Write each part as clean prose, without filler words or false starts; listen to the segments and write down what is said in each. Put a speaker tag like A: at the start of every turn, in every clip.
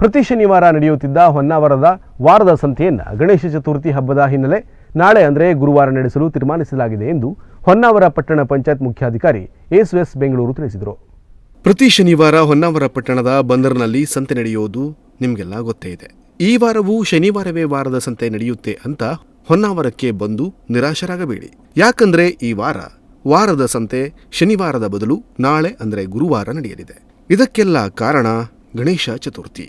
A: ಪ್ರತಿ ಶನಿವಾರ ನಡೆಯುತ್ತಿದ್ದ ಹೊನ್ನಾವರದ ವಾರದ ಸಂತೆಯನ್ನು ಗಣೇಶ ಚತುರ್ಥಿ ಹಬ್ಬದ ಹಿನ್ನೆಲೆ ನಾಳೆ ಅಂದರೆ ಗುರುವಾರ ನಡೆಸಲು ತೀರ್ಮಾನಿಸಲಾಗಿದೆ ಎಂದು ಹೊನ್ನಾವರ ಪಟ್ಟಣ ಪಂಚಾಯತ್ ಮುಖ್ಯಾಧಿಕಾರಿ ಎಸ್ ಬೆಂಗಳೂರು ತಿಳಿಸಿದರು. ಪ್ರತಿ ಶನಿವಾರ ಹೊನ್ನಾವರ ಪಟ್ಟಣದ ಬಂದರಿನಲ್ಲಿ ಸಂತೆ ನಡೆಯುವುದು ನಿಮಗೆಲ್ಲ ಗೊತ್ತೇ ಇದೆ. ಈ ವಾರವೂ ಶನಿವಾರವೇ ವಾರದ ಸಂತೆ ನಡೆಯುತ್ತೆ ಅಂತ ಹೊನ್ನಾವರಕ್ಕೆ ಬಂದು ನಿರಾಶರಾಗಬೇಡಿ. ಯಾಕಂದ್ರೆ ಈ ವಾರದ ಸಂತೆ ಶನಿವಾರದ ಬದಲು ನಾಳೆ ಅಂದರೆ ಗುರುವಾರ ನಡೆಯಲಿದೆ. ಇದಕ್ಕೆಲ್ಲ ಕಾರಣ ಗಣೇಶ ಚತುರ್ಥಿ.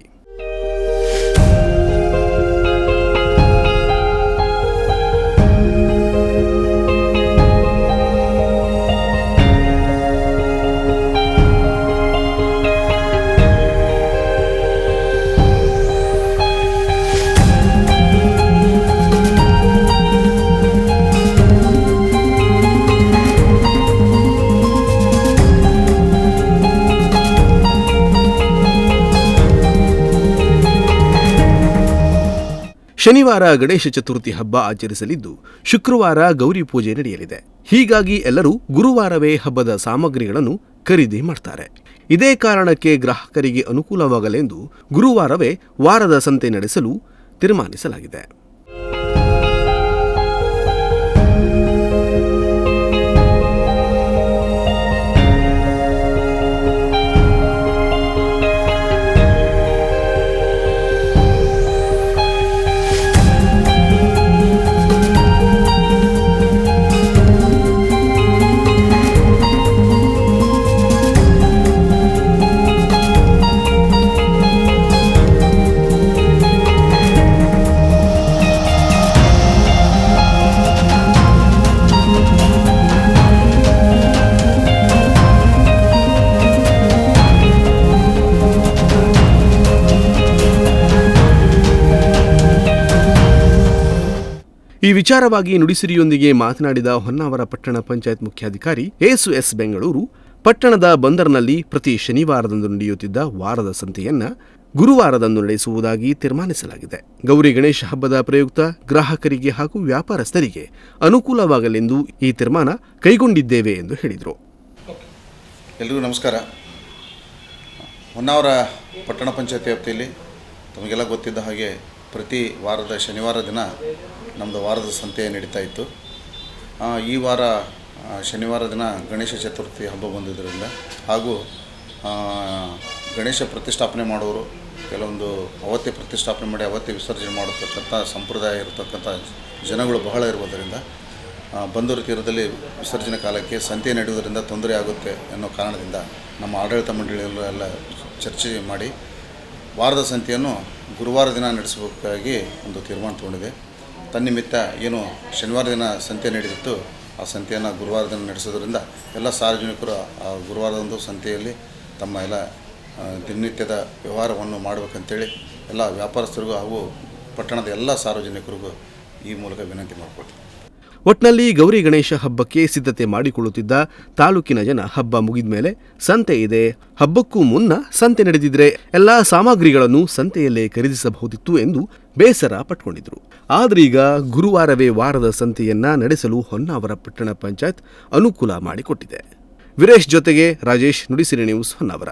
A: ಶನಿವಾರ ಗಣೇಶ ಚತುರ್ಥಿ ಹಬ್ಬ ಆಚರಿಸಲಿದ್ದು ಶುಕ್ರವಾರ ಗೌರಿ ಪೂಜೆ ನಡೆಯಲಿದೆ. ಹೀಗಾಗಿ ಎಲ್ಲರೂ ಗುರುವಾರವೇ ಹಬ್ಬದ ಸಾಮಗ್ರಿಗಳನ್ನು ಖರೀದಿ ಮಾಡ್ತಾರೆ. ಇದೇ ಕಾರಣಕ್ಕೆ ಗ್ರಾಹಕರಿಗೆ ಅನುಕೂಲವಾಗಲೆಂದು ಗುರುವಾರವೇ ವಾರದ ಸಂತೆ ನಡೆಸಲು ತೀರ್ಮಾನಿಸಲಾಗಿದೆ. ಈ ವಿಚಾರವಾಗಿ ನುಡಿಸಿರಿಯೊಂದಿಗೆ ಮಾತನಾಡಿದ ಹೊನ್ನಾವರ ಪಟ್ಟಣ ಪಂಚಾಯತ್ ಮುಖ್ಯಾಧಿಕಾರಿ ಎಸ್ ಬೆಂಗಳೂರು, ಪಟ್ಟಣದ ಬಂದರ್ನಲ್ಲಿ ಪ್ರತಿ ಶನಿವಾರದಂದು ನಡೆಯುತ್ತಿದ್ದ ವಾರದ ಸಂತೆಯನ್ನ ಗುರುವಾರದಂದು ನಡೆಸುವುದಾಗಿ ತೀರ್ಮಾನಿಸಲಾಗಿದೆ. ಗೌರಿ ಗಣೇಶ ಹಬ್ಬದ ಪ್ರಯುಕ್ತ ಗ್ರಾಹಕರಿಗೆ ಹಾಗೂ ವ್ಯಾಪಾರಸ್ಥರಿಗೆ ಅನುಕೂಲವಾಗಲೆಂದು ಈ ತೀರ್ಮಾನ ಕೈಗೊಂಡಿದ್ದೇವೆ ಎಂದು ಹೇಳಿದರು.
B: ಎಲ್ರಿಗೂ ನಮಸ್ಕಾರ. ಹೊನ್ನಾವರ ಪಟ್ಟಣ ಪಂಚಾಯತ್ ವ್ಯಾಪ್ತಿಯಲ್ಲಿ ತಮಗೆಲ್ಲ ಗೊತ್ತಿದ್ದ ಹಾಗೆ ಪ್ರತಿ ವಾರದ ಶನಿವಾರ ದಿನ ನಮ್ಮದು ವಾರದ ಸಂತೆ ನಡೀತಾ ಇತ್ತು. ಈ ವಾರ ಶನಿವಾರ ದಿನ ಗಣೇಶ ಚತುರ್ಥಿ ಹಬ್ಬ ಬಂದಿದ್ದರಿಂದ ಹಾಗೂ ಗಣೇಶ ಪ್ರತಿಷ್ಠಾಪನೆ ಮಾಡೋರು ಕೆಲವೊಂದು ಅವತ್ತೇ ಪ್ರತಿಷ್ಠಾಪನೆ ಮಾಡಿ ಅವತ್ತೇ ವಿಸರ್ಜನೆ ಮಾಡತಕ್ಕಂಥ ಸಂಪ್ರದಾಯ ಇರತಕ್ಕಂಥ ಜನಗಳು ಬಹಳ ಇರುವುದರಿಂದ ಬಂದೂರು ತೀರದಲ್ಲಿ ವಿಸರ್ಜನೆ ಕಾಲಕ್ಕೆ ಸಂತೆ ನಡೆಯುವುದರಿಂದ ತೊಂದರೆ ಆಗುತ್ತೆ ಅನ್ನೋ ಕಾರಣದಿಂದ ನಮ್ಮ ಆಡಳಿತ ಮಂಡಳಿಯಲ್ಲೆಲ್ಲ ಚರ್ಚೆ ಮಾಡಿ ವಾರದ ಸಂತೆಯನ್ನು ಗುರುವಾರ ದಿನ ನಡೆಸಬೇಕಾಗಿ ಒಂದು ತೀರ್ಮಾನ ತಗೊಂಡಿದೆ. ತನ್ನಿಮಿತ್ತ ಏನು ಶನಿವಾರ ದಿನ ಸಂತೆ ನಡೆದಿತ್ತು ಆ ಸಂತೆಯನ್ನು ಗುರುವಾರ ದಿನ ನಡೆಸೋದ್ರಿಂದ ಎಲ್ಲ ಸಾರ್ವಜನಿಕರು ಆ ಗುರುವಾರದಂದು ಸಂತೆಯಲ್ಲಿ ತಮ್ಮ ಎಲ್ಲ ದಿನನಿತ್ಯದ ವ್ಯವಹಾರವನ್ನು ಮಾಡಬೇಕಂತೇಳಿ ಎಲ್ಲ ವ್ಯಾಪಾರಸ್ಥರಿಗೂ ಹಾಗೂ ಪಟ್ಟಣದ ಎಲ್ಲ ಸಾರ್ವಜನಿಕರಿಗೂ ಈ ಮೂಲಕ ವಿನಂತಿ ಮಾಡಿಕೊಳ್ತೀವಿ.
A: ಒಟ್ನಲ್ಲಿ ಗೌರಿ ಗಣೇಶ ಹಬ್ಬಕ್ಕೆ ಸಿದ್ಧತೆ ಮಾಡಿಕೊಳ್ಳುತ್ತಿದ್ದ ತಾಲೂಕಿನ ಜನ ಹಬ್ಬ ಮುಗಿದ ಮೇಲೆ ಸಂತೆ ಇದೆ, ಹಬ್ಬಕ್ಕೂ ಮುನ್ನ ಸಂತೆ ನಡೆದಿದ್ರೆ ಎಲ್ಲಾ ಸಾಮಗ್ರಿಗಳನ್ನು ಸಂತೆಯಲ್ಲೇ ಖರೀದಿಸಬಹುದಿತ್ತು ಎಂದು ಬೇಸರ ಪಟ್ಕೊಂಡಿದ್ರು. ಆದ್ರೀಗ ಗುರುವಾರವೇ ವಾರದ ಸಂತೆಯನ್ನ ನಡೆಸಲು ಹೊನ್ನಾವರ ಪಟ್ಟಣ ಪಂಚಾಯತ್ ಅನುಕೂಲ ಮಾಡಿಕೊಟ್ಟಿದೆ. ವೀರೇಶ್ ಜೊತೆಗೆ ರಾಜೇಶ್, ನುಡಿಸಿರಿ ನ್ಯೂಸ್, ಹೊನ್ನಾವರ.